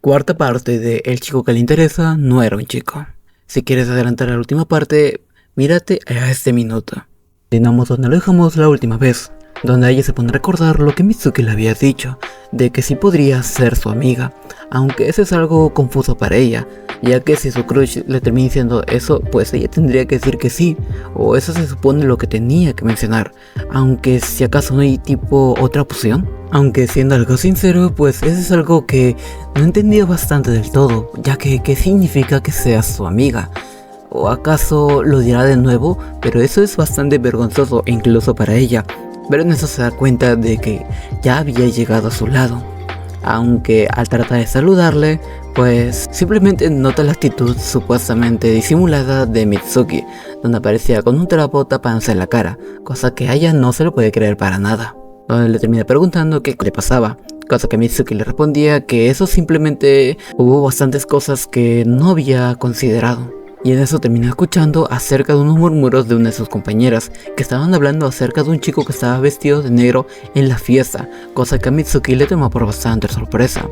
Cuarta parte de El chico que le interesa no era un chico. Si quieres adelantar a la última parte, mírate a este minuto. Continuamos donde lo dejamos la última vez, donde ella se pone a recordar lo que Mitsuki le había dicho, de que sí podría ser su amiga, aunque eso es algo confuso para ella, ya que si su crush le termina diciendo eso, pues ella tendría que decir que sí, o eso se supone lo que tenía que mencionar, aunque si acaso no hay tipo otra opción. Aunque siendo algo sincero, pues eso es algo que no entendía bastante del todo, ya que ¿qué significa que seas su amiga? ¿O acaso lo dirá de nuevo? Pero eso es bastante vergonzoso incluso para ella. Pero en eso se da cuenta de que ya había llegado a su lado. Aunque al tratar de saludarle, pues simplemente nota la actitud supuestamente disimulada de Mitsuki, donde aparecía con un trapo tapándose la cara, cosa que a ella no se lo puede creer para nada. Donde le termina preguntando qué le pasaba, cosa que Mitsuki le respondía que eso simplemente hubo bastantes cosas que no había considerado. Y en eso termina escuchando acerca de unos murmuros de una de sus compañeras que estaban hablando acerca de un chico que estaba vestido de negro en la fiesta, cosa que a Mitsuki le tomó por bastante sorpresa.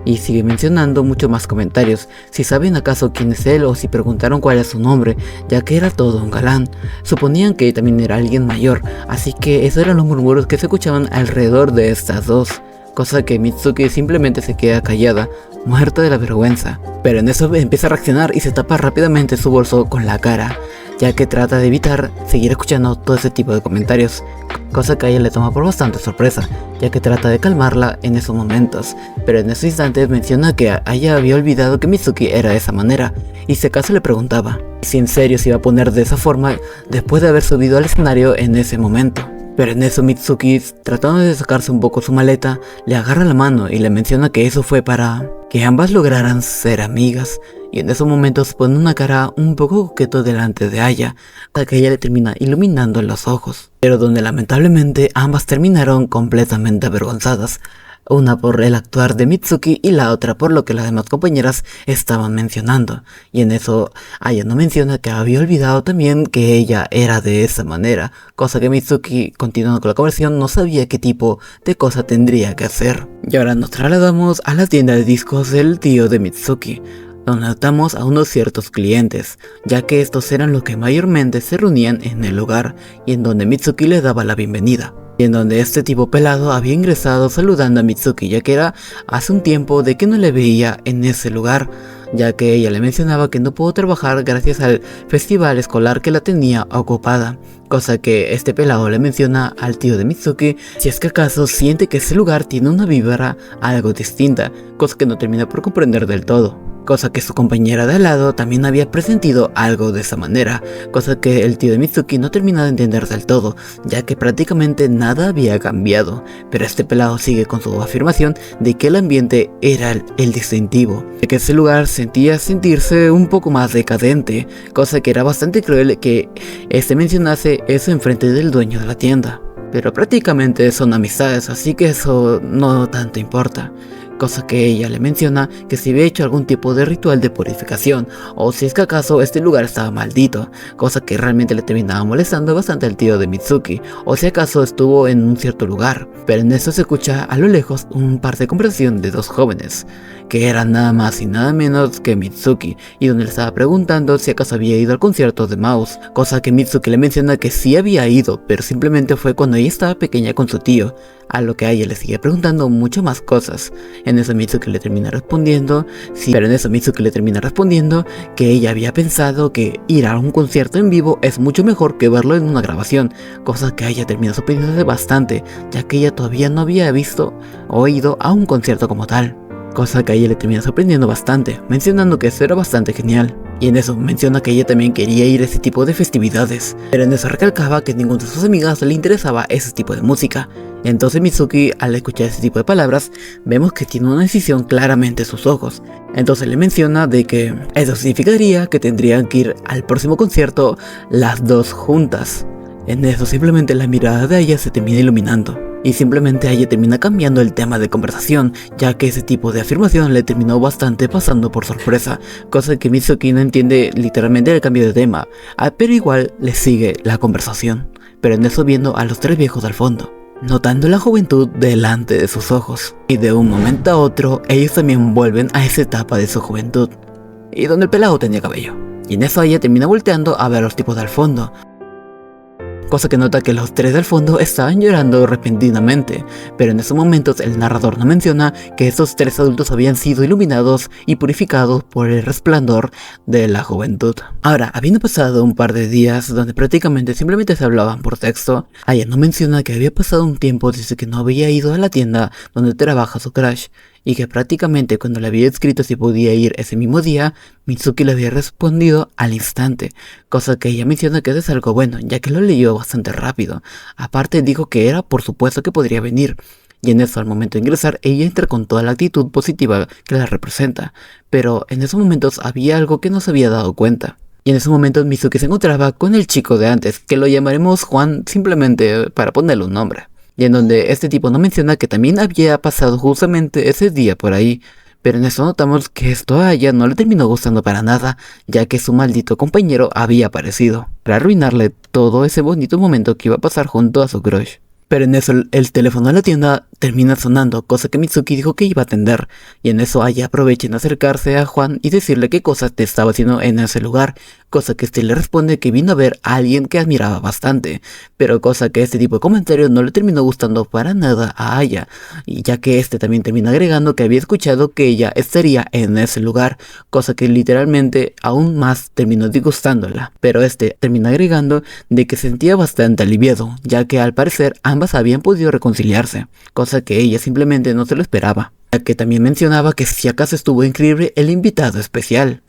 Y sigue mencionando muchos más comentarios, si saben acaso quién es él o si preguntaron cuál es su nombre, ya que era todo un galán. Suponían que también era alguien mayor, así que esos eran los murmuros que se escuchaban alrededor de estas dos. Cosa que Mitsuki simplemente se queda callada, muerta de la vergüenza. Pero en eso empieza a reaccionar y se tapa rápidamente su bolso con la cara, ya que trata de evitar seguir escuchando todo ese tipo de comentarios. Cosa que a ella le toma por bastante sorpresa, ya que trata de calmarla en esos momentos. Pero en esos instantes menciona que ella había olvidado que Mitsuki era de esa manera, y si acaso le preguntaba si en serio se iba a poner de esa forma después de haber subido al escenario en ese momento. Pero en eso Mitsuki, tratando de sacarse un poco su maleta, le agarra la mano y le menciona que eso fue para que ambas lograran ser amigas. Y en esos momentos pone una cara un poco coqueto delante de ella, hasta que ella le termina iluminando los ojos. Pero donde lamentablemente ambas terminaron completamente avergonzadas. Una por el actuar de Mitsuki y la otra por lo que las demás compañeras estaban mencionando. Y en eso Aya no menciona que había olvidado también que ella era de esa manera, cosa que Mitsuki, continuando con la conversación, no sabía qué tipo de cosa tendría que hacer. Y ahora nos trasladamos a la tienda de discos del tío de Mitsuki, donde notamos a unos ciertos clientes, ya que estos eran los que mayormente se reunían en el lugar y en donde Mitsuki le daba la bienvenida. Y en donde este tipo pelado había ingresado saludando a Mitsuki, ya que era hace un tiempo de que no le veía en ese lugar, ya que ella le mencionaba que no pudo trabajar gracias al festival escolar que la tenía ocupada, cosa que este pelado le menciona al tío de Mitsuki si es que acaso siente que ese lugar tiene una vibra algo distinta, cosa que no termina por comprender del todo. Cosa que su compañera de al lado también había presentido algo de esa manera, cosa que el tío de Mitsuki no termina de entender del todo, ya que prácticamente nada había cambiado, pero este pelado sigue con su afirmación de que el ambiente era el distintivo, de que ese lugar sentía sentirse un poco más decadente, cosa que era bastante cruel que este mencionase eso enfrente del dueño de la tienda. Pero prácticamente son amistades, así que eso no tanto importa. Cosa que ella le menciona que si había hecho algún tipo de ritual de purificación o si es que acaso este lugar estaba maldito, cosa que realmente le terminaba molestando bastante al tío de Mitsuki, o si acaso estuvo en un cierto lugar. Pero en eso se escucha a lo lejos un par de conversación de dos jóvenes, que eran nada más y nada menos que Mitsuki, y donde le estaba preguntando si acaso había ido al concierto de Mouse, cosa que Mitsuki le menciona que sí había ido, pero simplemente fue cuando ella estaba pequeña con su tío, a lo que a ella le sigue preguntando muchas más cosas. En eso Mitsuki le termina respondiendo, que ella había pensado que ir a un concierto en vivo es mucho mejor que verlo en una grabación, cosa que a ella termina sorprendiéndose bastante, ya que ella todavía no había visto o ido a un concierto como tal. Cosa que a ella le termina sorprendiendo bastante, mencionando que eso era bastante genial. Y en eso menciona que ella también quería ir a ese tipo de festividades, pero en eso recalcaba que ninguna de sus amigas le interesaba ese tipo de música. Entonces Mitsuki, al escuchar ese tipo de palabras, vemos que tiene una decisión claramente en sus ojos. Entonces le menciona de que eso significaría que tendrían que ir al próximo concierto las dos juntas. En eso simplemente la mirada de ella se termina iluminando. Y simplemente ella termina cambiando el tema de conversación, ya que ese tipo de afirmación le terminó bastante pasando por sorpresa, cosa que Mitsuki no entiende literalmente el cambio de tema, pero igual le sigue la conversación, pero en eso viendo a los tres viejos al fondo. notando la juventud delante de sus ojos. Y de un momento a otro, ellos también vuelven a esa etapa de su juventud, y donde el pelado tenía cabello. Y en eso ella termina volteando a ver a los tipos del fondo, cosa que nota que los tres del fondo estaban llorando repentinamente, pero en esos momentos el narrador no menciona que esos tres adultos habían sido iluminados y purificados por el resplandor de la juventud. Ahora, habiendo pasado un par de días donde prácticamente simplemente se hablaban por texto, ella no menciona que había pasado un tiempo desde que no había ido a la tienda donde trabaja su crush, y que prácticamente cuando le había escrito si podía ir ese mismo día, Mitsuki le había respondido al instante, cosa que ella menciona que es algo bueno, ya que lo leyó bastante rápido. Aparte dijo que era por supuesto que podría venir, y en eso al momento de ingresar ella entra con toda la actitud positiva que la representa, pero en esos momentos había algo que no se había dado cuenta. Y en ese momento Mitsuki se encontraba con el chico de antes, que lo llamaremos Juan simplemente para ponerle un nombre. Y en donde este tipo no menciona que también había pasado justamente ese día por ahí, pero en eso notamos que esto a ella no le terminó gustando para nada, ya que su maldito compañero había aparecido, para arruinarle todo ese bonito momento que iba a pasar junto a su crush. Pero en eso el teléfono de la tienda termina sonando, cosa que Mitsuki dijo que iba a atender, y en eso ella aprovecha en acercarse a Juan y decirle qué cosas te estaba haciendo en ese lugar, cosa que este le responde que vino a ver a alguien que admiraba bastante, pero cosa que este tipo de comentario no le terminó gustando para nada a Aya, y ya que este también termina agregando que había escuchado que ella estaría en ese lugar, cosa que literalmente aún más terminó disgustándola, pero este termina agregando de que se sentía bastante aliviado, ya que al parecer ambas habían podido reconciliarse, cosa que ella simplemente no se lo esperaba, ya que también mencionaba que si acaso estuvo increíble el invitado especial,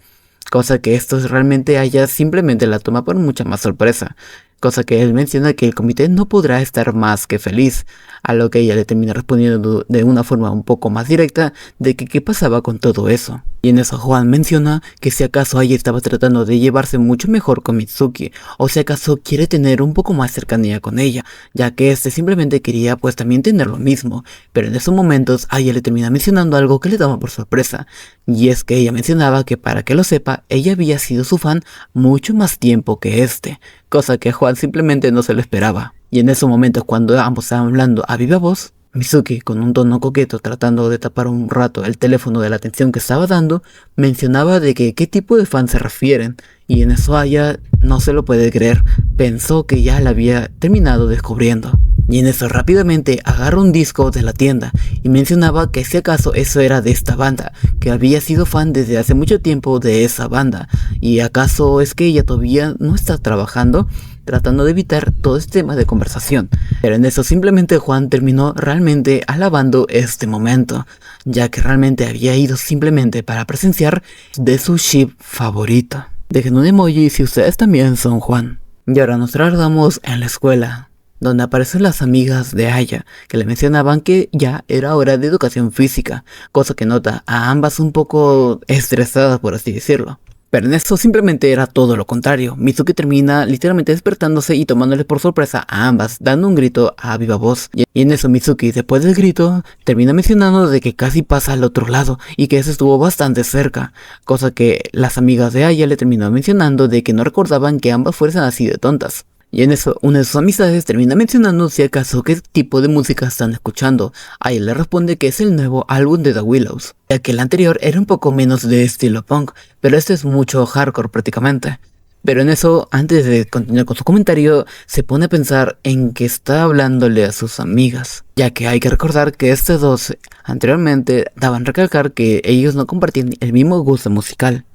cosa que esto realmente a ella simplemente la toma por mucha más sorpresa, cosa que él menciona que el comité no podrá estar más que feliz, a lo que ella le termina respondiendo de una forma un poco más directa de que qué pasaba con todo eso. Y en eso Juan menciona que si acaso ella estaba tratando de llevarse mucho mejor con Mitsuki, o si acaso quiere tener un poco más cercanía con ella, ya que este simplemente quería pues también tener lo mismo, pero en esos momentos a ella le termina mencionando algo que le daba por sorpresa, y es que ella mencionaba que para que lo sepa, ella había sido su fan mucho más tiempo que este, cosa que Juan simplemente no se lo esperaba. Y en esos momentos cuando ambos estaban hablando a viva voz, Mitsuki, con un tono coqueto tratando de tapar un rato el teléfono de la atención que estaba dando, mencionaba de que qué tipo de fans se refieren, y en eso Aya no se lo puede creer, pensó que ya la había terminado descubriendo. Y en eso rápidamente agarra un disco de la tienda y mencionaba que si acaso eso era de esta banda, que había sido fan desde hace mucho tiempo de esa banda, y acaso es que ella todavía no está trabajando, tratando de evitar todo este tema de conversación. Pero en eso simplemente Juan terminó realmente alabando este momento, ya que realmente había ido simplemente para presenciar de su ship favorito. Dejen un emoji si ustedes también son Juan. Y ahora nos trasladamos en la escuela, donde aparecen las amigas de Aya, que le mencionaban que ya era hora de educación física, cosa que nota a ambas un poco estresadas, por así decirlo. Pero en esto simplemente era todo lo contrario. Mitsuki termina literalmente despertándose y tomándole por sorpresa a ambas, dando un grito a viva voz. Y en eso Mitsuki, después del grito, termina mencionando de que casi pasa al otro lado y que eso estuvo bastante cerca, cosa que las amigas de Aya le terminó mencionando de que no recordaban que ambas fueran así de tontas. Y en eso, una de sus amistades termina mencionando si acaso qué tipo de música están escuchando. Aya le responde que es el nuevo álbum de The Willows, ya que el anterior era un poco menos de estilo punk, pero este es mucho hardcore prácticamente. Pero en eso, antes de continuar con su comentario, se pone a pensar en que está hablándole a sus amigas, ya que hay que recordar que estos dos anteriormente daban a recalcar que ellos no compartían el mismo gusto musical,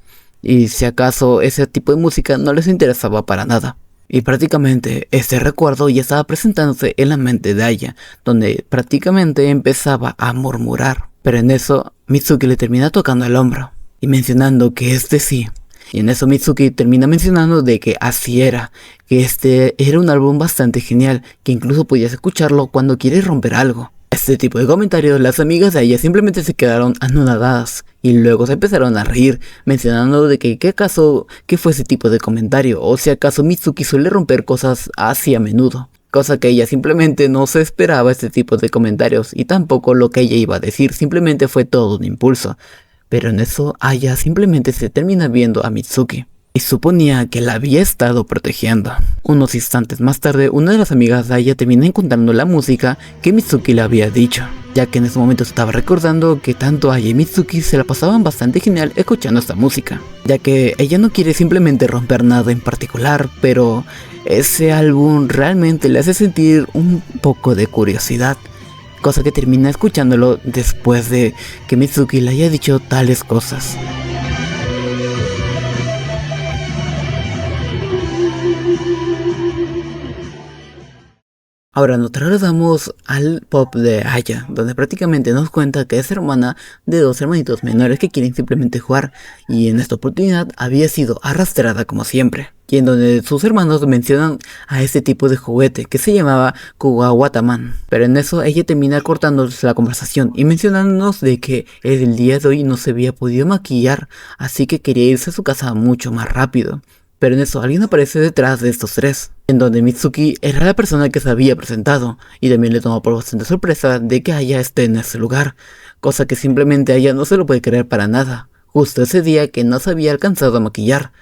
y si acaso ese tipo de música no les interesaba para nada. Y prácticamente este recuerdo ya estaba presentándose en la mente de Aya, donde prácticamente empezaba a murmurar. Pero en eso Mitsuki le termina tocando el hombro y mencionando que este sí. Y en eso Mitsuki termina mencionando de que así era, que este era un álbum bastante genial, que incluso podías escucharlo cuando quieres romper algo. Este tipo de comentarios, las amigas de ella simplemente se quedaron anonadadas y luego se empezaron a reír, mencionando de que qué fue ese tipo de comentario, o si acaso Mitsuki suele romper cosas así a menudo, cosa que ella simplemente no se esperaba este tipo de comentarios y tampoco lo que ella iba a decir, simplemente fue todo un impulso. Pero en eso Aya simplemente se termina viendo a Mitsuki. Y y suponía que la había estado protegiendo. Unos instantes más tarde, una de las amigas de Aya termina encontrando la música que Mitsuki le había dicho, ya que en ese momento estaba recordando que tanto Aya y Mitsuki se la pasaban bastante genial escuchando esta música, ya que ella no quiere simplemente romper nada en particular, pero ese álbum realmente le hace sentir un poco de curiosidad, cosa que termina escuchándolo después de que Mitsuki le haya dicho tales cosas. Ahora nos trasladamos al pop de Aya, donde prácticamente nos cuenta que es hermana de dos hermanitos menores que quieren simplemente jugar, y en esta oportunidad había sido arrastrada como siempre, y en donde sus hermanos mencionan a este tipo de juguete que se llamaba Kuwawataman. Pero en eso ella termina cortándonos la conversación y mencionándonos de que el día de hoy no se había podido maquillar, así que quería irse a su casa mucho más rápido. Pero en eso alguien aparece detrás de estos tres, en donde Mitsuki era la persona que se había presentado, y también le toma por bastante sorpresa de que Aya esté en ese lugar, cosa que simplemente Aya no se lo puede creer para nada, justo ese día que no se había alcanzado a maquillar.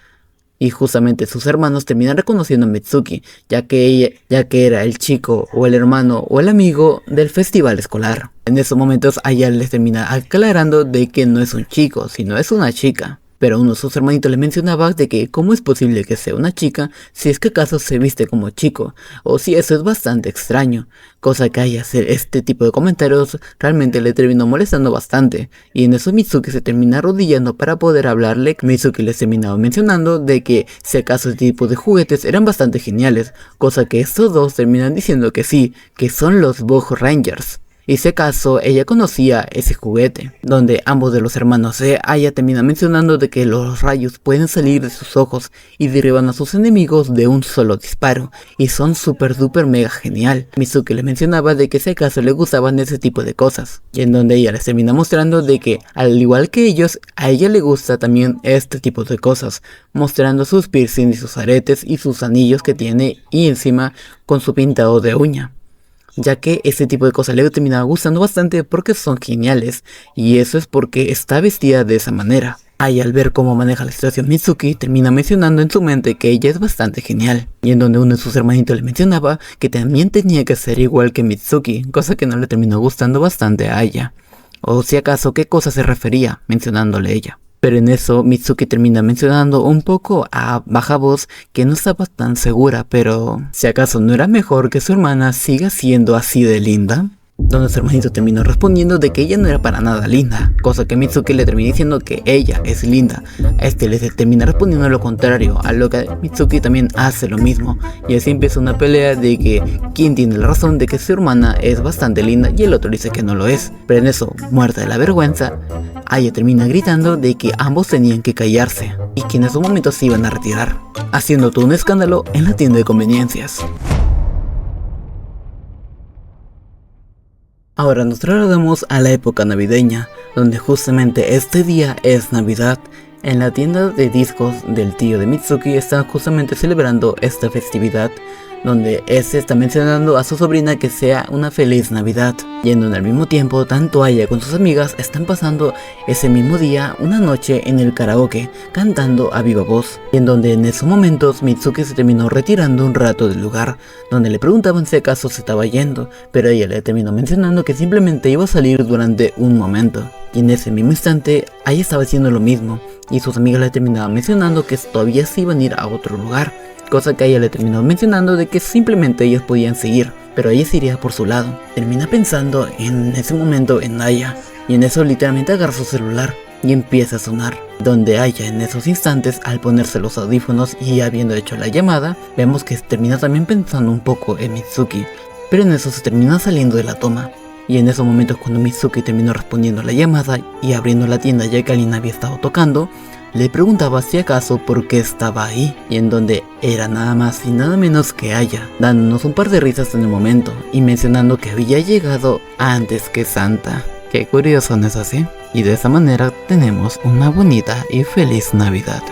Y justamente sus hermanos terminan reconociendo a Mitsuki, ya que era el chico, o el hermano, o el amigo del festival escolar. En esos momentos Aya les termina aclarando de que no es un chico, sino es una chica. Pero uno de sus hermanitos le mencionaba de que cómo es posible que sea una chica si es que acaso se viste como chico, o si eso es bastante extraño, cosa que Aya hacer este tipo de comentarios realmente le terminó molestando bastante, y en eso Mitsuki se termina arrodillando para poder hablarle. Mitsuki les terminaba mencionando de que si acaso este tipo de juguetes eran bastante geniales, cosa que estos dos terminan diciendo que sí, que son los Bug Rangers. Y si acaso ella conocía ese juguete, donde ambos de los hermanos de Aya termina mencionando de que los rayos pueden salir de sus ojos y derriban a sus enemigos de un solo disparo, y son super duper mega genial. Mitsuki le mencionaba de que si acaso le gustaban ese tipo de cosas, y en donde ella les termina mostrando de que al igual que ellos, a ella le gusta también este tipo de cosas, mostrando sus piercings y sus aretes y sus anillos que tiene, y encima con su pintado de uña, ya que este tipo de cosas le terminaba gustando bastante porque son geniales, y eso es porque está vestida de esa manera. Aya, al ver cómo maneja la situación Mitsuki, termina mencionando en su mente que ella es bastante genial, y en donde uno de sus hermanitos le mencionaba que también tenía que ser igual que Mitsuki, cosa que no le terminó gustando bastante a Aya, o si acaso qué cosa se refería mencionándole ella. Pero en eso Mitsuki termina mencionando un poco a baja voz que no estaba tan segura, pero si acaso no era mejor que su hermana siga siendo así de linda, donde su hermanito terminó respondiendo de que ella no era para nada linda, cosa que Mitsuki le termina diciendo que ella es linda. A este le termina respondiendo lo contrario, a lo que Mitsuki también hace lo mismo, y así empieza una pelea de que quién tiene la razón de que su hermana es bastante linda y el otro dice que no lo es. Pero en eso, muerta de la vergüenza, Aya termina gritando de que ambos tenían que callarse y que en esos momentos se iban a retirar, haciendo todo un escándalo en la tienda de conveniencias. Ahora nos trasladamos a la época navideña, donde justamente este día es Navidad. En la tienda de discos del tío de Mitsuki están justamente celebrando esta festividad, donde este está mencionando a su sobrina que sea una feliz Navidad, y en donde al mismo tiempo tanto Aya con sus amigas están pasando ese mismo día una noche en el karaoke, cantando a viva voz, y en donde en esos momentos Mitsuki se terminó retirando un rato del lugar, donde le preguntaban si acaso se estaba yendo, pero ella le terminó mencionando que simplemente iba a salir durante un momento, y en ese mismo instante Aya estaba haciendo lo mismo, y sus amigas le terminaban mencionando que todavía se iban a ir a otro lugar, cosa que ella le terminó mencionando de que simplemente ellos podían seguir, pero ella se iría por su lado. Termina pensando en ese momento en Aya, y en eso literalmente agarra su celular y empieza a sonar, donde Aya en esos instantes, al ponerse los audífonos y habiendo hecho la llamada, vemos que termina también pensando un poco en Mitsuki, pero en eso se termina saliendo de la toma. Y en esos momentos, cuando Mitsuki terminó respondiendo la llamada y abriendo la tienda ya que alguien había estado tocando, le preguntaba si acaso por qué estaba ahí, y en donde era nada más y nada menos que Aya, dándonos un par de risas en el momento y mencionando que había llegado antes que Santa. Qué curioso, ¿no es así? Y de esa manera tenemos una bonita y feliz Navidad.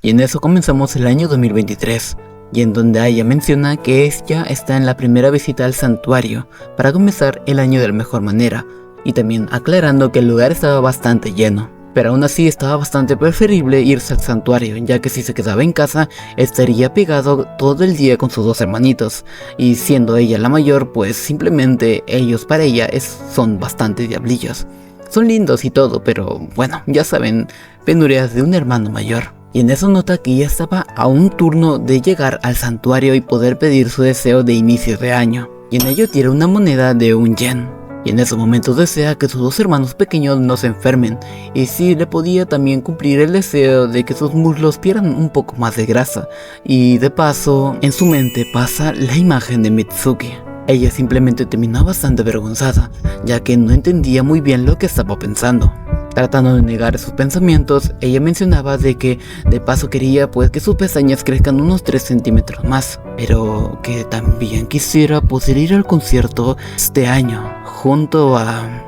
Y en eso comenzamos el año 2023, y en donde Aya menciona que ella está en la primera visita al santuario para comenzar el año de la mejor manera, y también aclarando que el lugar estaba bastante lleno. Pero aún así estaba bastante preferible irse al santuario, ya que si se quedaba en casa estaría pegado todo el día con sus dos hermanitos, y siendo ella la mayor, pues simplemente ellos para ella son bastante diablillos. Son lindos y todo, pero bueno, ya saben, penurias de un hermano mayor. Y en eso nota que ya estaba a un turno de llegar al santuario y poder pedir su deseo de inicio de año, y en ello tira una moneda de 1 yen. Y en ese momento desea que sus dos hermanos pequeños no se enfermen, y si le podía también cumplir el deseo de que sus muslos pierdan un poco más de grasa, y de paso en su mente pasa la imagen de Mitsuki. Ella simplemente terminó bastante avergonzada, ya que no entendía muy bien lo que estaba pensando. Tratando de negar sus pensamientos, ella mencionaba de que de paso quería pues que sus pestañas crezcan unos 3 centímetros más, pero que también quisiera poder ir al concierto este año junto a...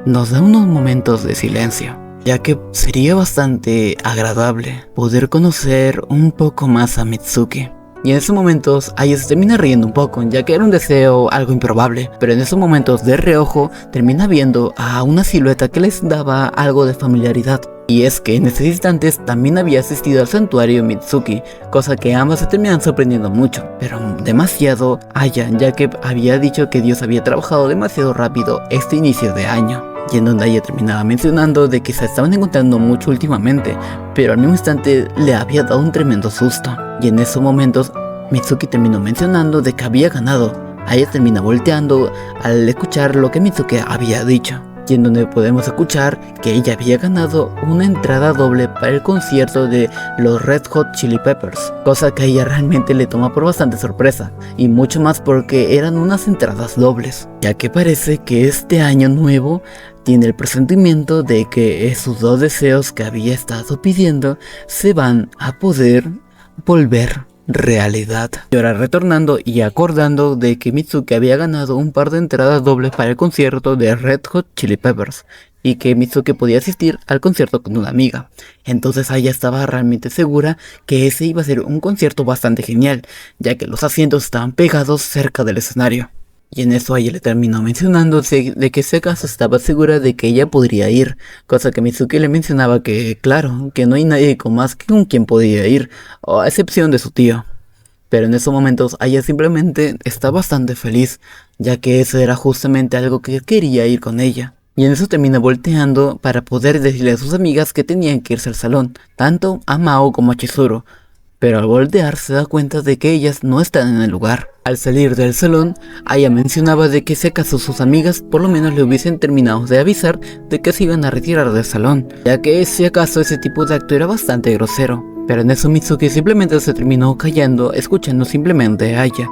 Nos da unos momentos de silencio, ya que sería bastante agradable poder conocer un poco más a Mitsuki. Y en esos momentos Aya se termina riendo un poco, ya que era un deseo algo improbable, pero en esos momentos de reojo termina viendo a una silueta que les daba algo de familiaridad. Y es que en esos instantes también había asistido al santuario Mitsuki, cosa que ambas se terminan sorprendiendo mucho, pero demasiado Aya, ya que había dicho que Dios había trabajado demasiado rápido este inicio de año. Y en donde ella terminaba mencionando de que se estaban encontrando mucho últimamente, pero al mismo instante le había dado un tremendo susto. Y en esos momentos Mitsuki terminó mencionando de que había ganado. Ella termina volteando al escuchar lo que Mitsuki había dicho, y en donde podemos escuchar que ella había ganado una entrada doble para el concierto de los Red Hot Chili Peppers, cosa que a ella realmente le toma por bastante sorpresa, y mucho más porque eran unas entradas dobles, ya que parece que este año nuevo tiene el presentimiento de que esos dos deseos que había estado pidiendo se van a poder volver realidad. Y ahora retornando y acordando de que Mitsuki había ganado un par de entradas dobles para el concierto de Red Hot Chili Peppers, y que Mitsuki podía asistir al concierto con una amiga. Entonces ella estaba realmente segura que ese iba a ser un concierto bastante genial, ya que los asientos estaban pegados cerca del escenario. Y en eso ella le terminó mencionando de que ese caso estaba segura de que ella podría ir, cosa que Mitsuki le mencionaba que claro, que no hay nadie con más que con quien podía ir, a excepción de su tío. Pero en esos momentos ella simplemente está bastante feliz, ya que eso era justamente algo que quería ir con ella. Y en eso termina volteando para poder decirle a sus amigas que tenían que irse al salón, tanto a Mao como a Chizuru. Pero al voltear se da cuenta de que ellas no están en el lugar. Al salir del salón, Aya mencionaba de que si acaso sus amigas por lo menos le hubiesen terminado de avisar de que se iban a retirar del salón, ya que si acaso ese tipo de acto era bastante grosero. Pero en eso Mitsuki simplemente se terminó callando, escuchando simplemente a Aya,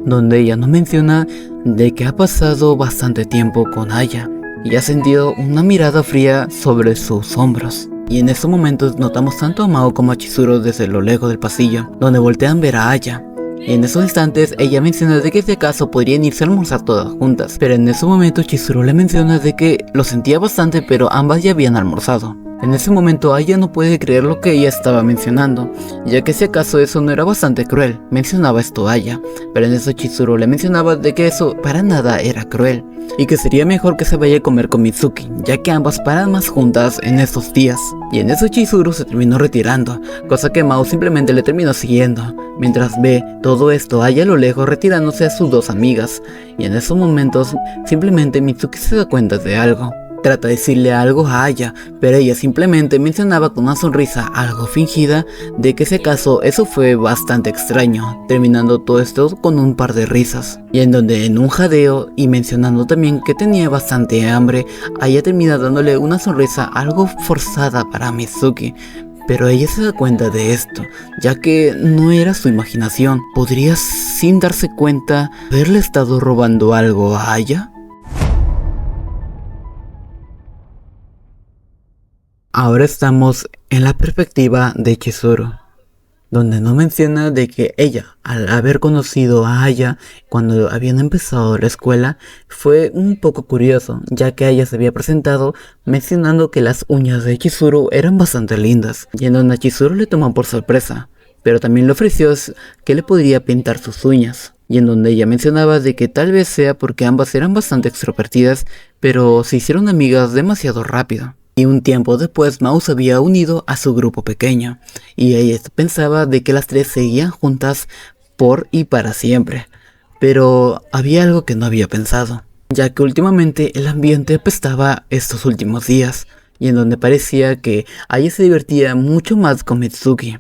donde ella nos menciona de que ha pasado bastante tiempo con Aya y ha sentido una mirada fría sobre sus hombros. Y en esos momentos notamos tanto a Mao como a Chizuru desde lo lejos del pasillo, donde voltean a ver a Aya. Y en esos instantes ella menciona de que si acaso podrían irse a almorzar todas juntas, pero en ese momento Chizuru le menciona de que lo sentía bastante, pero ambas ya habían almorzado. En ese momento Aya no puede creer lo que ella estaba mencionando, ya que si acaso eso no era bastante cruel, mencionaba esto Aya, pero en eso Chizuru le mencionaba de que eso para nada era cruel, y que sería mejor que se vaya a comer con Mitsuki, ya que ambas paran más juntas en estos días. Y en eso Chizuru se terminó retirando, cosa que Mao simplemente le terminó siguiendo, mientras ve todo esto Aya a lo lejos retirándose a sus dos amigas, y en esos momentos simplemente Mitsuki se da cuenta de algo. Trata de decirle algo a Aya, pero ella simplemente mencionaba con una sonrisa algo fingida de que si acaso eso fue bastante extraño, terminando todo esto con un par de risas. Y en donde en un jadeo y mencionando también que tenía bastante hambre, Aya termina dándole una sonrisa algo forzada para Mitsuki. Pero ella se da cuenta de esto, ya que no era su imaginación. ¿Podría sin darse cuenta haberle estado robando algo a Aya? Ahora estamos en la perspectiva de Chizuru, donde no menciona de que ella, al haber conocido a Aya cuando habían empezado la escuela, fue un poco curioso, ya que Aya se había presentado mencionando que las uñas de Chizuru eran bastante lindas, y en donde a Chizuru le tomó por sorpresa, pero también le ofreció que le podría pintar sus uñas, y en donde ella mencionaba de que tal vez sea porque ambas eran bastante extrovertidas, pero se hicieron amigas demasiado rápido. Y un tiempo después Mao se había unido a su grupo pequeño, y ella pensaba de que las tres seguían juntas por y para siempre. Pero había algo que no había pensado, ya que últimamente el ambiente apestaba estos últimos días, y en donde parecía que ella se divertía mucho más con Mitsuki,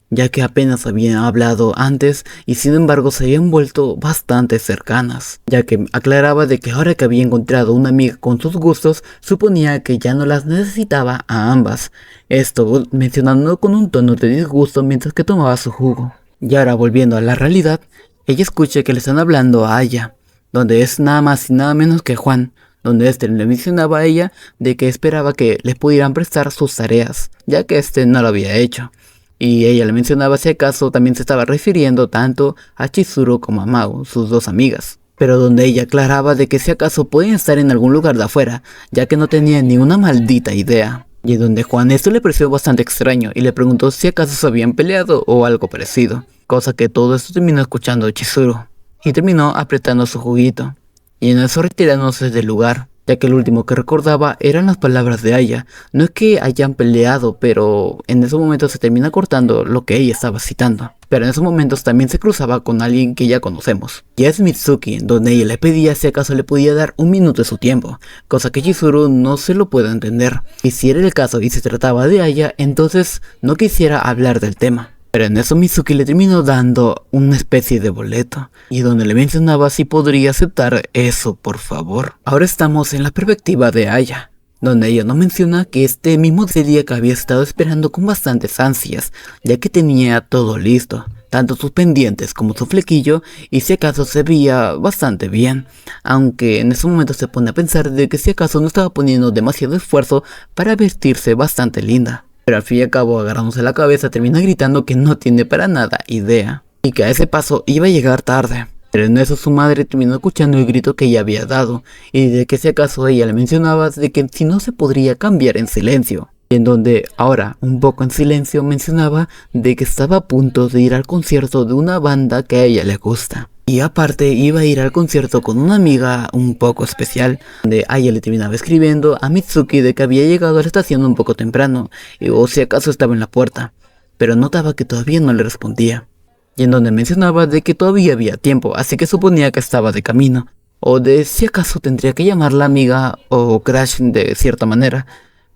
ya que apenas habían hablado antes y sin embargo se habían vuelto bastante cercanas, ya que aclaraba de que ahora que había encontrado una amiga con sus gustos, suponía que ya no las necesitaba a ambas, esto mencionando con un tono de disgusto mientras que tomaba su jugo. Y ahora volviendo a la realidad, ella escucha que le están hablando a Aya, donde es nada más y nada menos que Juan, donde este le mencionaba a ella de que esperaba que le pudieran prestar sus tareas, ya que este no lo había hecho. Y ella le mencionaba si acaso también se estaba refiriendo tanto a Chizuru como a Mao, sus dos amigas. Pero donde ella aclaraba de que si acaso podían estar en algún lugar de afuera, ya que no tenía ni una maldita idea. Y donde Juan esto le pareció bastante extraño y le preguntó si acaso se habían peleado o algo parecido. Cosa que todo esto terminó escuchando Chizuru. Y terminó apretando su juguito. Y en eso retirándose del lugar, ya que lo último que recordaba eran las palabras de Aya. No es que hayan peleado, pero en esos momentos se termina cortando lo que ella estaba citando. Pero en esos momentos también se cruzaba con alguien que ya conocemos, y es Mitsuki, donde ella le pedía si acaso le podía dar un minuto de su tiempo, cosa que Chizuru no se lo puede entender. Y si era el caso y se trataba de Aya, entonces no quisiera hablar del tema. Pero en eso Mitsuki le terminó dando una especie de boleto, y donde le mencionaba si podría aceptar eso por favor. Ahora estamos en la perspectiva de Aya, donde ella nos menciona que este mismo día que había estado esperando con bastantes ansias, ya que tenía todo listo, tanto sus pendientes como su flequillo, y si acaso se veía bastante bien, aunque en ese momento se pone a pensar de que si acaso no estaba poniendo demasiado esfuerzo para vestirse bastante linda. Pero al fin y al cabo, agarrándose la cabeza, termina gritando que no tiene para nada idea, y que a ese paso iba a llegar tarde. Pero en eso su madre terminó escuchando el grito que ella había dado, y de que si acaso ella le mencionaba de que si no se podría cambiar en silencio. Y en donde ahora, un poco en silencio, mencionaba de que estaba a punto de ir al concierto de una banda que a ella le gusta. Y aparte iba a ir al concierto con una amiga un poco especial, donde ella le terminaba escribiendo a Mitsuki de que había llegado a la estación un poco temprano, o si acaso estaba en la puerta, pero notaba que todavía no le respondía. Y en donde mencionaba de que todavía había tiempo, así que suponía que estaba de camino, o de si acaso tendría que llamarla amiga o crush de cierta manera.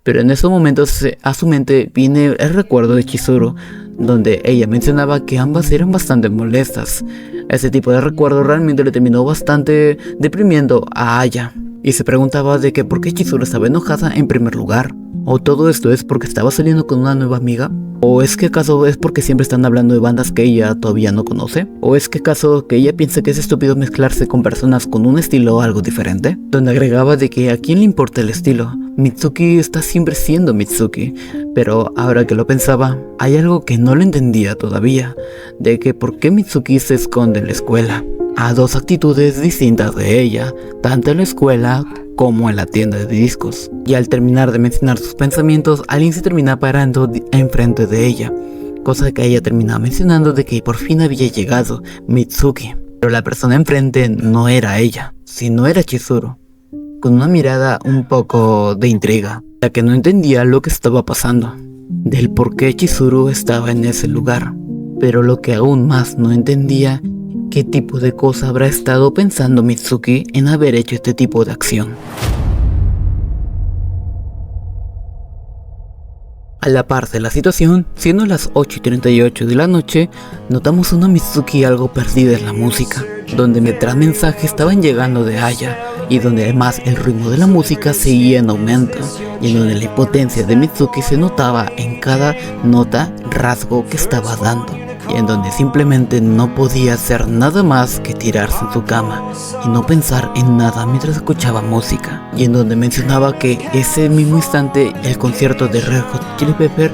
Pero en esos momentos a su mente viene el recuerdo de Chizuru, donde ella mencionaba que ambas eran bastante molestas. Ese tipo de recuerdo realmente le terminó bastante deprimiendo a Aya, y se preguntaba de que por qué Chizuru estaba enojada en primer lugar. ¿O todo esto es porque estaba saliendo con una nueva amiga? ¿O es que acaso es porque siempre están hablando de bandas que ella todavía no conoce? ¿O es que acaso que ella piensa que es estúpido mezclarse con personas con un estilo algo diferente? Donde agregaba de que a quién le importa el estilo. Mitsuki está siempre siendo Mitsuki, pero ahora que lo pensaba, hay algo que no lo entendía todavía, de que por qué Mitsuki se esconde en la escuela. A dos actitudes distintas de ella, tanto en la escuela como en la tienda de discos. Y al terminar de mencionar sus pensamientos, alguien se termina parando enfrente de ella, cosa que ella terminaba mencionando de que por fin había llegado Mitsuki. Pero la persona enfrente no era ella, sino era Chizuru, con una mirada un poco de intriga, ya que no entendía lo que estaba pasando, del por qué Chizuru estaba en ese lugar. Pero lo que aún más no entendía, qué tipo de cosa habrá estado pensando Mitsuki en haber hecho este tipo de acción. A la par de la situación, siendo las 8:38 de la noche, notamos una Mitsuki algo perdida en la música, donde mientras mensajes estaban llegando de Aya, y donde además el ritmo de la música seguía en aumento, y en donde la impotencia de Mitsuki se notaba en cada nota, rasgo que estaba dando, y en donde simplemente no podía hacer nada más que tirarse en su cama y no pensar en nada mientras escuchaba música, y en donde mencionaba que ese mismo instante el concierto de Red Hot Chili Pepper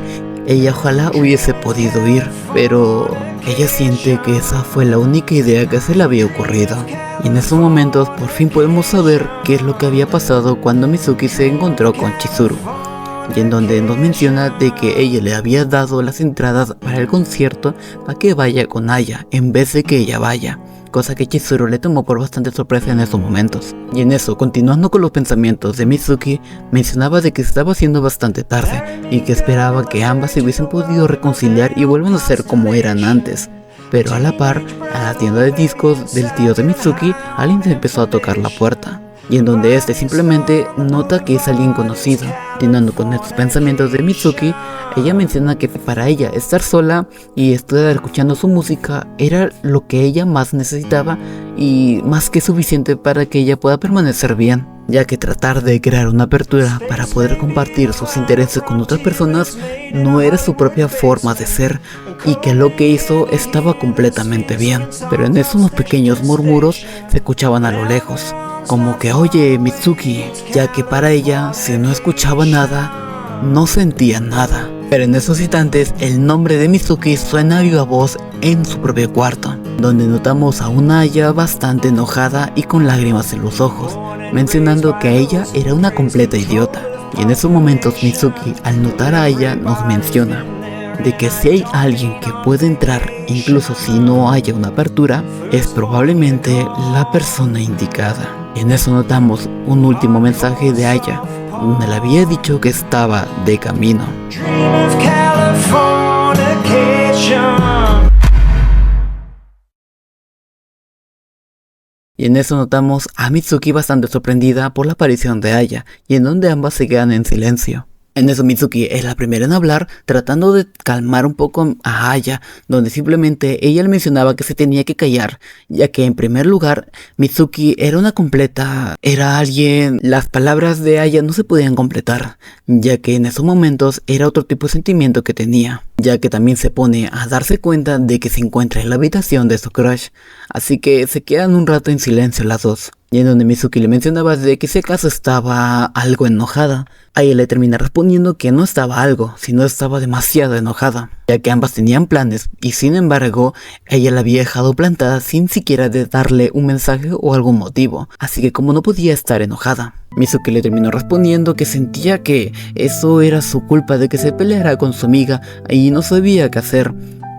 ella ojalá hubiese podido ir, pero ella siente que esa fue la única idea que se le había ocurrido. Y en esos momentos por fin podemos saber qué es lo que había pasado cuando Mitsuki se encontró con Chizuru, y en donde nos menciona de que ella le había dado las entradas para el concierto para que vaya con Aya en vez de que ella vaya, cosa que Chizuru le tomó por bastante sorpresa en esos momentos. Y en eso, continuando con los pensamientos de Mitsuki, mencionaba de que estaba siendo bastante tarde y que esperaba que ambas se hubiesen podido reconciliar y vuelvan a ser como eran antes. Pero a la par, a la tienda de discos del tío de Mitsuki, alguien se empezó a tocar la puerta, y en donde este simplemente nota que es alguien conocido. Continuando con estos pensamientos de Mitsuki, ella menciona que para ella estar sola y estar escuchando su música era lo que ella más necesitaba y más que suficiente para que ella pueda permanecer bien, ya que tratar de crear una apertura para poder compartir sus intereses con otras personas no era su propia forma de ser, y que lo que hizo estaba completamente bien. Pero en esos unos pequeños murmuros se escuchaban a lo lejos, como que oye Mitsuki, ya que para ella si no escuchaba nada, no sentía nada. Pero en esos instantes el nombre de Mitsuki suena a viva voz en su propio cuarto, donde notamos a una Aya bastante enojada y con lágrimas en los ojos, mencionando que ella era una completa idiota. Y en esos momentos Mitsuki, al notar a Aya, nos menciona de que si hay alguien que puede entrar incluso si no haya una apertura, es probablemente la persona indicada. En eso notamos un último mensaje de Aya, donde le había dicho que estaba de camino. Y en eso notamos a Mitsuki bastante sorprendida por la aparición de Aya, y en donde ambas se quedan en silencio. En eso Mitsuki es la primera en hablar, tratando de calmar un poco a Aya, donde simplemente ella le mencionaba que se tenía que callar, ya que en primer lugar Mitsuki era alguien, las palabras de Aya no se podían completar, ya que en esos momentos era otro tipo de sentimiento que tenía, ya que también se pone a darse cuenta de que se encuentra en la habitación de su crush, así que se quedan un rato en silencio las dos. Y en donde Mitsuki le mencionaba de que si acaso estaba algo enojada, a ella le termina respondiendo que no estaba algo, sino estaba demasiado enojada, ya que ambas tenían planes y sin embargo ella la había dejado plantada sin siquiera de darle un mensaje o algún motivo, así que como no podía estar enojada. Mitsuki le terminó respondiendo que sentía que eso era su culpa de que se peleara con su amiga y no sabía qué hacer.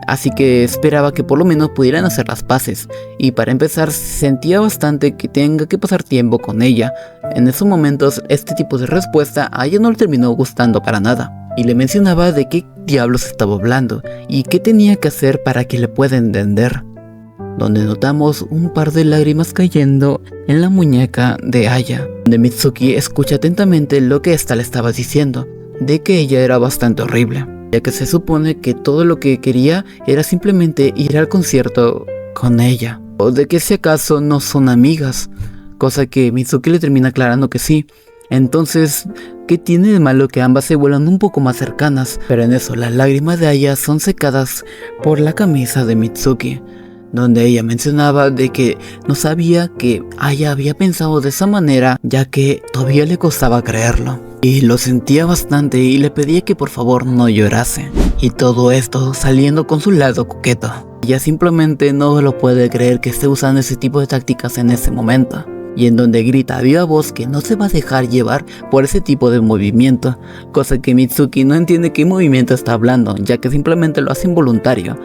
Así que esperaba que por lo menos pudieran hacer las paces, y para empezar sentía bastante que tenga que pasar tiempo con ella. En esos momentos este tipo de respuesta a ella no le terminó gustando para nada, y le mencionaba de qué diablos estaba hablando y qué tenía que hacer para que le pueda entender, donde notamos un par de lágrimas cayendo en la muñeca de Aya, donde Mitsuki escucha atentamente lo que ésta le estaba diciendo, de que ella era bastante horrible, ya que se supone que todo lo que quería era simplemente ir al concierto con ella, o de que si acaso no son amigas, cosa que Mitsuki le termina aclarando que sí. Entonces, ¿qué tiene de malo que ambas se vuelvan un poco más cercanas? Pero en eso las lágrimas de Aya son secadas por la camisa de Mitsuki, donde ella mencionaba de que no sabía que Aya había pensado de esa manera, ya que todavía le costaba creerlo. Y lo sentía bastante y le pedía que por favor no llorase. Y todo esto saliendo con su lado coqueto. Ella simplemente no lo puede creer que esté usando ese tipo de tácticas en ese momento. Y en donde grita a viva voz que no se va a dejar llevar por ese tipo de movimiento. Cosa que Mitsuki no entiende qué movimiento está hablando, ya que simplemente lo hace involuntario.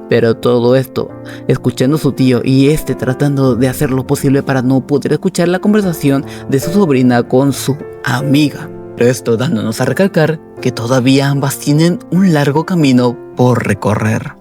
Pero todo esto, escuchando a su tío y tratando de hacer lo posible para no poder escuchar la conversación de su sobrina con su amiga. Pero esto dándonos a recalcar que todavía ambas tienen un largo camino por recorrer.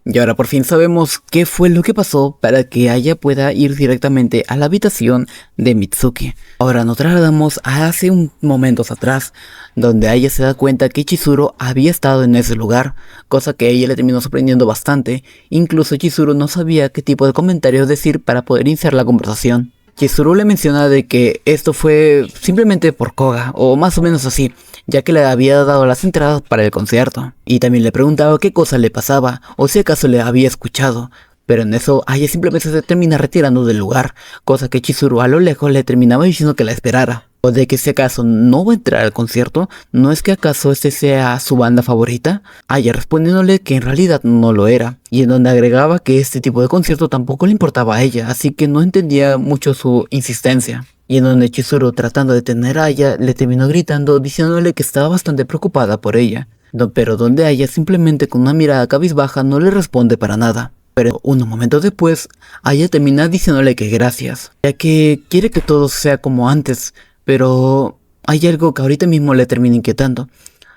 Y ahora por fin sabemos qué fue lo que pasó para que Aya pueda ir directamente a la habitación de Mitsuki. Ahora nos trasladamos a hace un momentos atrás, donde Aya se da cuenta que Chizuru había estado en ese lugar, cosa que a ella le terminó sorprendiendo bastante. Incluso Chizuru no sabía qué tipo de comentarios decir para poder iniciar la conversación. Chizuru le menciona de que esto fue simplemente por Koga, o más o menos así, ya que le había dado las entradas para el concierto. Y también le preguntaba qué cosa le pasaba, o si acaso le había escuchado. Pero en eso Aya simplemente se termina retirando del lugar, cosa que Chizuru a lo lejos le terminaba diciendo que la esperara. O de que si acaso no va a entrar al concierto, ¿no es que acaso este sea su banda favorita? Aya respondiéndole que en realidad no lo era, y en donde agregaba que este tipo de concierto tampoco le importaba a ella, así que no entendía mucho su insistencia. y en donde Chizuru, tratando de detener a Aya, le terminó gritando diciéndole que estaba bastante preocupada por ella, pero donde Aya simplemente con una mirada cabizbaja no le responde para nada. Pero unos momentos después, Aya termina diciéndole que gracias, ya que quiere que todo sea como antes, pero hay algo que ahorita mismo le termina inquietando,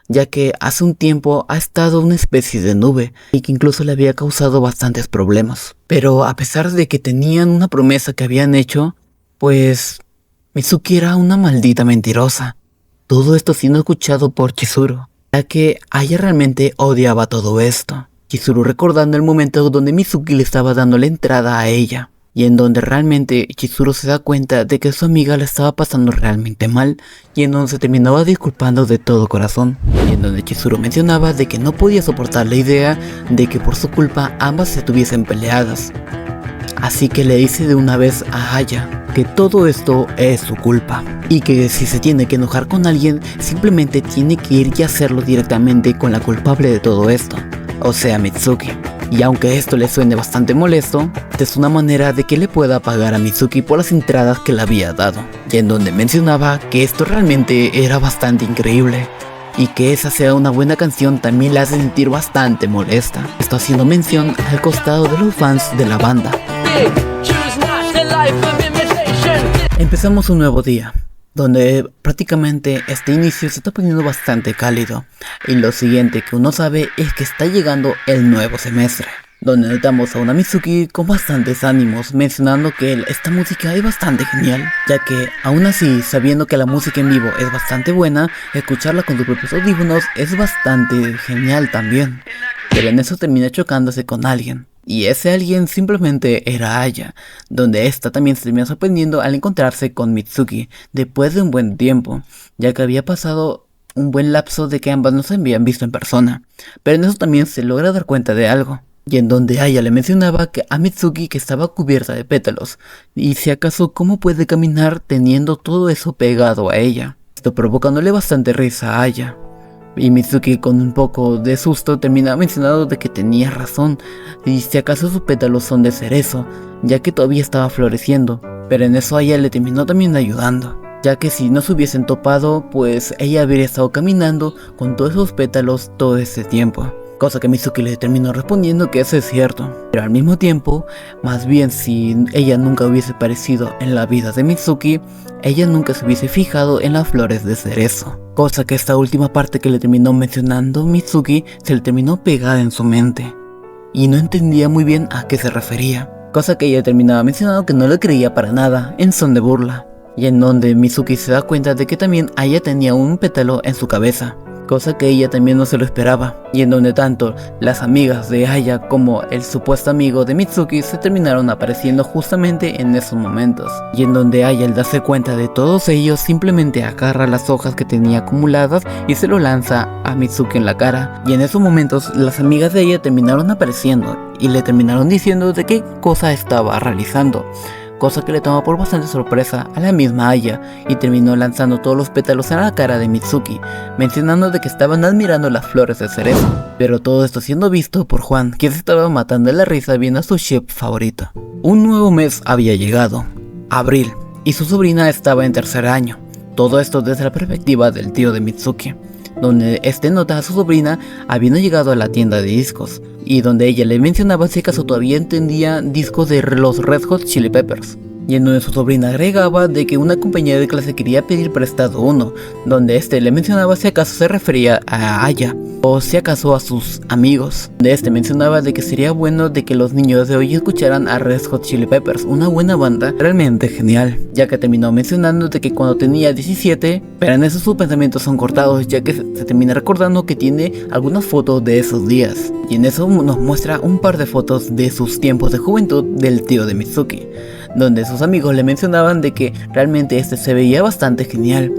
ya que hace un tiempo ha estado una especie de nube y que incluso le había causado bastantes problemas. Pero a pesar de que tenían una promesa que habían hecho, pues Mitsuki era una maldita mentirosa. Todo esto siendo escuchado por Chizuru, ya que Aya realmente odiaba todo esto. Chizuru recordando el momento donde Mitsuki le estaba dando la entrada a ella, y en donde realmente Chizuru se da cuenta de que su amiga la estaba pasando realmente mal, y en donde se terminaba disculpando de todo corazón, y en donde Chizuru mencionaba de que no podía soportar la idea de que por su culpa ambas se estuviesen peleadas. Así que le dice de una vez a Aya que todo esto es su culpa, y que si se tiene que enojar con alguien, simplemente tiene que ir y hacerlo directamente con la culpable de todo esto, o sea Mitsuki. Y aunque esto le suene bastante molesto, es una manera de que le pueda pagar a Mitsuki por las entradas que le había dado, y en donde mencionaba que esto realmente era bastante increíble, y que esa sea una buena canción también la hace sentir bastante molesta. Esto haciendo mención al costado de los fans de la banda. Empezamos un nuevo día, donde prácticamente este inicio se está poniendo bastante cálido, y lo siguiente que uno sabe es que está llegando el nuevo semestre, donde notamos a una Mitsuki con bastantes ánimos, mencionando que esta música es bastante genial, ya que aún así, sabiendo que la música en vivo es bastante buena, escucharla con tus propios audífonos es bastante genial también, pero en eso termina chocándose con alguien. Y ese alguien simplemente era Aya, donde esta también se termina sorprendiendo al encontrarse con Mitsuki después de un buen tiempo, ya que había pasado un buen lapso de que ambas no se habían visto en persona, pero en eso también se logra dar cuenta de algo, y en donde Aya le mencionaba que a Mitsuki que estaba cubierta de pétalos, y si acaso cómo puede caminar teniendo todo eso pegado a ella, esto provocándole bastante risa a Aya. Y Mitsuki con un poco de susto termina mencionando de que tenía razón, y si acaso sus pétalos son de cerezo, ya que todavía estaba floreciendo, pero en eso Aya le terminó también ayudando, ya que si no se hubiesen topado, pues ella habría estado caminando con todos esos pétalos todo ese tiempo. Cosa que Mitsuki le terminó respondiendo que eso es cierto, pero al mismo tiempo, más bien si ella nunca hubiese aparecido en la vida de Mitsuki, ella nunca se hubiese fijado en las flores de cerezo. Cosa que esta última parte que le terminó mencionando Mitsuki se le terminó pegada en su mente, y no entendía muy bien a qué se refería. Cosa que ella terminaba mencionando que no le creía para nada, en son de burla, y en donde Mitsuki se da cuenta de que también ella tenía un pétalo en su cabeza. Cosa que ella también no se lo esperaba, y en donde tanto las amigas de Aya como el supuesto amigo de Mitsuki se terminaron apareciendo justamente en esos momentos, y en donde Aya al darse cuenta de todos ellos simplemente agarra las hojas que tenía acumuladas y se lo lanza a Mitsuki en la cara, y en esos momentos las amigas de ella terminaron apareciendo y le terminaron diciendo de qué cosa estaba realizando. Cosa que le tomó por bastante sorpresa a la misma Aya y terminó lanzando todos los pétalos a la cara de Mitsuki, mencionando de que estaban admirando las flores de cerezo. Pero todo esto siendo visto por Juan, quien se estaba matando de la risa viendo a su chef favorito. Un nuevo mes había llegado, abril, y su sobrina estaba en tercer año. Todo esto desde la perspectiva del tío de Mitsuki, donde este nota a su sobrina habiendo llegado a la tienda de discos, y donde ella le mencionaba si acaso todavía entendía discos de los Red Hot Chili Peppers, y en donde su sobrina agregaba de que una compañera de clase quería pedir prestado uno, donde este le mencionaba si acaso se refería a Aya, o si acaso a sus amigos, donde este mencionaba de que sería bueno de que los niños de hoy escucharan a Red Hot Chili Peppers, una buena banda realmente genial, ya que terminó mencionando de que cuando tenía 17, pero en esos sus pensamientos son cortados, ya que se termina recordando que tiene algunas fotos de esos días, y en eso nos muestra un par de fotos de sus tiempos de juventud del tío de Mitsuki, donde sus amigos le mencionaban de que realmente este se veía bastante genial,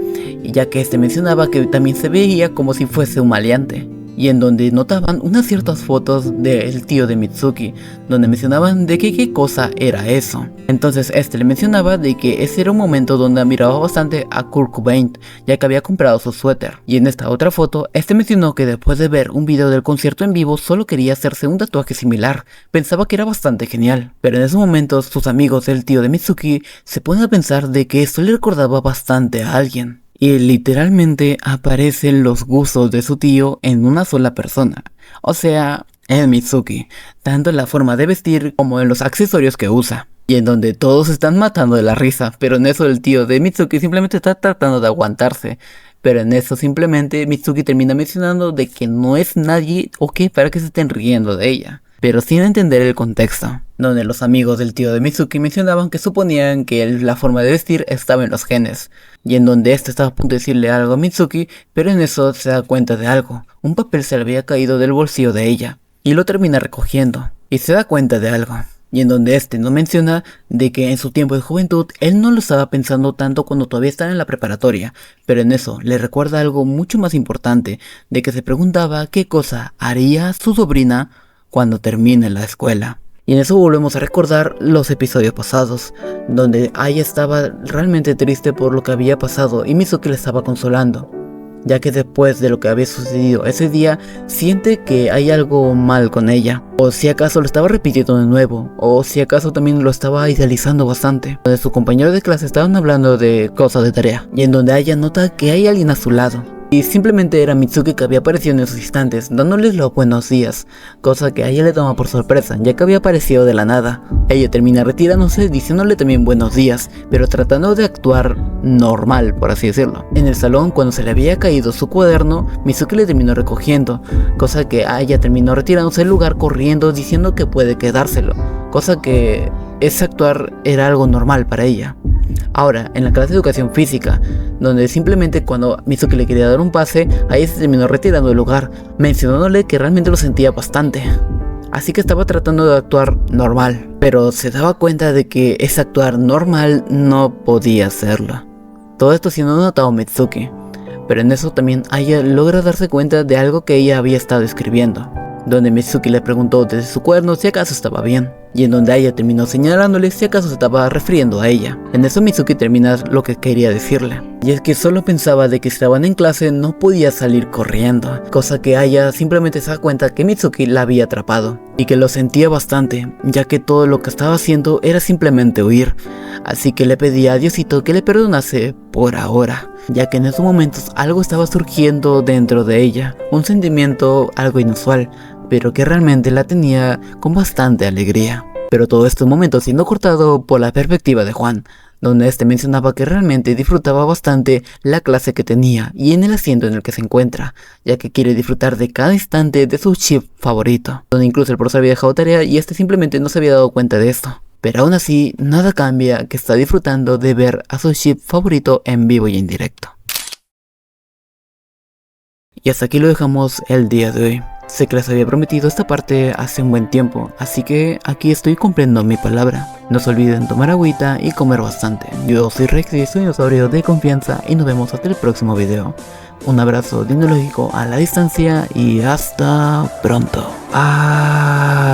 y ya que este mencionaba que también se veía como si fuese un maleante. y en donde notaban unas ciertas fotos del tío de Mitsuki, donde mencionaban de que qué cosa era eso. Entonces este le mencionaba de que ese era un momento donde admiraba bastante a Kurt Cobain, ya que había comprado su suéter. Y en esta otra foto, este mencionó que después de ver un video del concierto en vivo solo quería hacerse un tatuaje similar, pensaba que era bastante genial. Pero en esos momentos sus amigos del tío de Mitsuki se ponen a pensar de que esto le recordaba bastante a alguien. Y literalmente aparecen los gustos de su tío en una sola persona, o sea, en Mitsuki, tanto en la forma de vestir como en los accesorios que usa. Y en donde todos están matando de la risa, pero en eso el tío de Mitsuki simplemente está tratando de aguantarse. Pero en eso simplemente Mitsuki termina mencionando de que no es nadie o que para que se estén riendo de ella, pero sin entender el contexto, donde los amigos del tío de Mitsuki mencionaban que suponían que la forma de vestir estaba en los genes, y en donde este estaba a punto de decirle algo a Mitsuki, pero en eso se da cuenta de algo, un papel se le había caído del bolsillo de ella, y lo termina recogiendo, y se da cuenta de algo. Y en donde este no menciona de que en su tiempo de juventud él no lo estaba pensando tanto cuando todavía estaba en la preparatoria, pero en eso le recuerda algo mucho más importante, de que se preguntaba qué cosa haría su sobrina cuando termine la escuela. Y en eso volvemos a recordar los episodios pasados, donde Aya estaba realmente triste por lo que había pasado y Mitsuki le estaba consolando, ya que después de lo que había sucedido ese día, siente que hay algo mal con ella, o si acaso lo estaba repitiendo de nuevo, o si acaso también lo estaba idealizando bastante. Donde sus compañeros de clase estaban hablando de cosas de tarea, y en donde ella nota que hay alguien a su lado. Y simplemente era Mitsuki que había aparecido en esos instantes, dándoles los buenos días, cosa que a ella le toma por sorpresa, ya que había aparecido de la nada. Ella termina retirándose diciéndole también buenos días, pero tratando de actuar normal, por así decirlo. En el salón, cuando se le había caído su cuaderno, Mitsuki le terminó recogiendo, cosa que a ella terminó retirándose del lugar corriendo diciendo que puede quedárselo, cosa que ese actuar era algo normal para ella. Ahora, en la clase de educación física, donde simplemente cuando Mitsuki le quería dar un pase, ahí se terminó retirando del lugar, mencionándole que realmente lo sentía bastante. Así que estaba tratando de actuar normal, pero se daba cuenta de que ese actuar normal no podía hacerlo. Todo esto siendo notado Mitsuki, pero en eso también ella logra darse cuenta de algo que ella había estado escribiendo, donde Mitsuki le preguntó desde su cuaderno si acaso estaba bien, y en donde ella terminó señalándole si acaso se estaba refiriendo a ella. En eso Mitsuki termina lo que quería decirle, y es que solo pensaba de que si estaban en clase no podía salir corriendo, cosa que ella simplemente se da cuenta que Mitsuki la había atrapado, y que lo sentía bastante, ya que todo lo que estaba haciendo era simplemente huir, así que le pedía a Diosito que le perdonase por ahora, ya que en esos momentos algo estaba surgiendo dentro de ella, un sentimiento algo inusual, pero que realmente la tenía con bastante alegría. Pero todo este momento siendo cortado por la perspectiva de Juan, donde este mencionaba que realmente disfrutaba bastante la clase que tenía y en el asiento en el que se encuentra, ya que quiere disfrutar de cada instante de su chip favorito, donde incluso el profesor había dejado tarea y este simplemente no se había dado cuenta de esto. Pero aún así, nada cambia que está disfrutando de ver a su chip favorito en vivo y en directo. Y hasta aquí lo dejamos el día de hoy. Sé que les había prometido esta parte hace un buen tiempo, así que aquí estoy cumpliendo mi palabra. No se olviden tomar agüita y comer bastante. Yo soy Rex y soy un dinosaurio de confianza y nos vemos hasta el próximo video. Un abrazo dinológico a la distancia y hasta pronto. Adiós.